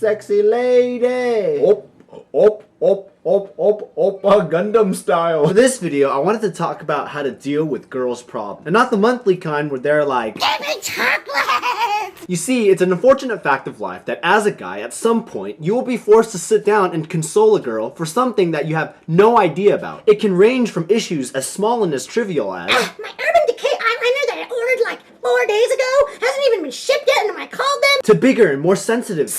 sexy lady. Gundam style. For this video, I wanted to talk about how to deal with girls' problems. And not the monthly kind where they're like, give me chocolate! You see, it's an unfortunate fact of life that as a guy, at some point, you will be forced to sit down and console a girl for something that you have no idea about. It can range from issues as small and as trivial as, my Urban Decay eyeliner that I ordered like 4 days ago hasn't even been shipped yet and I called them, to bigger and more sensitive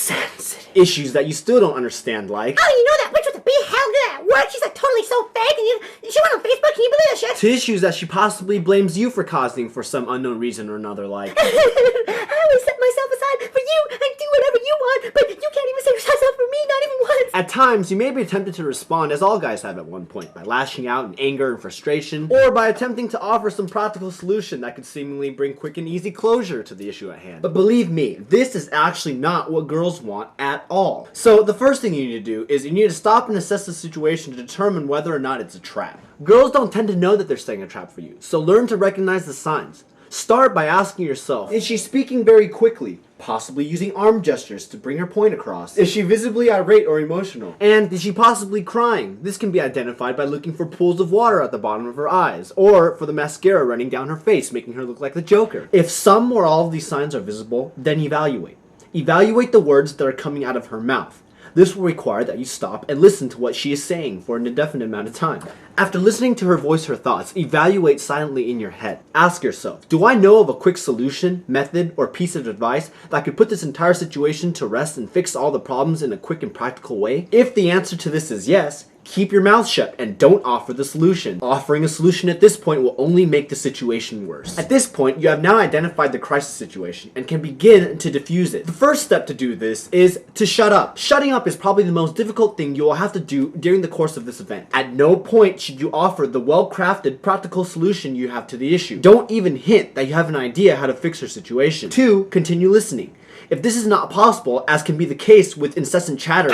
issues that you still don't understand, like, oh, you know that witch with the big hell good at work? She's like totally so fake and she went on Facebook, can you believe that shit? to issues that she possibly blames you for causing for some unknown reason or another, like, I always set myself aside for you and do whatever you want, but you can't even set yourself up for me, not even once. at times, you may be tempted to respond, as all guys have at one point, by lashing out in anger and frustration, or by attempting to offer some practical solution that could seemingly bring quick and easy closure to the issue at hand. But believe me, this is actually not what girls want at all. So the first thing you need to do is you need to stop and assess the situation to determine whether or not it's a trap. Girls don't tend to know that they're setting a trap for you, so learn to recognize the signs. Start by asking yourself, is she speaking very quickly? Possibly using arm gestures to bring her point across? Is she visibly irate or emotional? And is she possibly crying? This can be identified by looking for pools of water at the bottom of her eyes, or for the mascara running down her face, making her look like the Joker. If some or all of these signs are visible, then evaluate. Evaluate the words that are coming out of her mouth. This will require that you stop and listen to what she is saying for an indefinite amount of time. After listening to her voice her thoughts, evaluate silently in your head. Ask yourself, do I know of a quick solution, method, or piece of advice that could put this entire situation to rest and fix all the problems in a quick and practical way? If the answer to this is yes, keep your mouth shut and don't offer the solution. Offering a solution at this point will only make the situation worse. At this point, you have now identified the crisis situation and can begin to diffuse it. The first step to do this is to shut up. Shutting up is probably the most difficult thing you will have to do during the course of this event. At no point should you offer the well-crafted, practical solution you have to the issue. Don't even hint that you have an idea how to fix her situation. 2. Continue listening. If this is not possible, as can be the case with incessant chatter,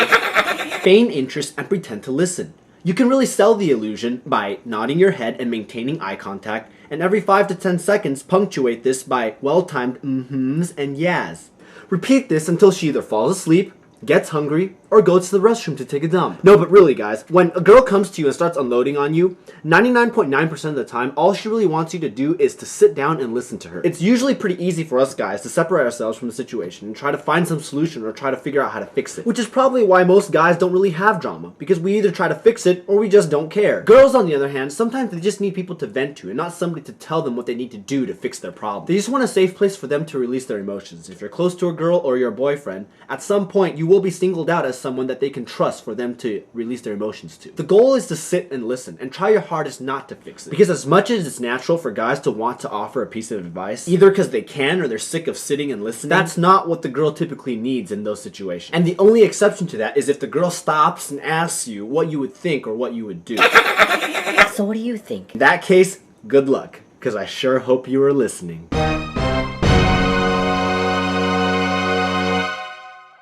feign interest and pretend to listen. You can really sell the illusion by nodding your head and maintaining eye contact, and every 5 to 10 seconds punctuate this by well-timed mm-hms and yas. Repeat this until she either falls asleep, gets hungry, or goes to the restroom to take a dump. No, but really guys, when a girl comes to you and starts unloading on you, 99.9% of the time, all she really wants you to do is to sit down and listen to her. It's usually pretty easy for us guys to separate ourselves from the situation and try to find some solution or try to figure out how to fix it. Which is probably why most guys don't really have drama, because we either try to fix it or we just don't care. Girls, on the other hand, sometimes they just need people to vent to and not somebody to tell them what they need to do to fix their problem. They just want a safe place for them to release their emotions. If you're close to a girl or your boyfriend, at some point you will be singled out as someone that they can trust for them to release their emotions to. The goal is to sit and listen and try your hardest not to fix it. Because as much as it's natural for guys to want to offer a piece of advice, either because they can or they're sick of sitting and listening, that's not what the girl typically needs in those situations. And the only exception to that is if the girl stops and asks you what you would think or what you would do. So what do you think? In that case, good luck, because I sure hope you were listening.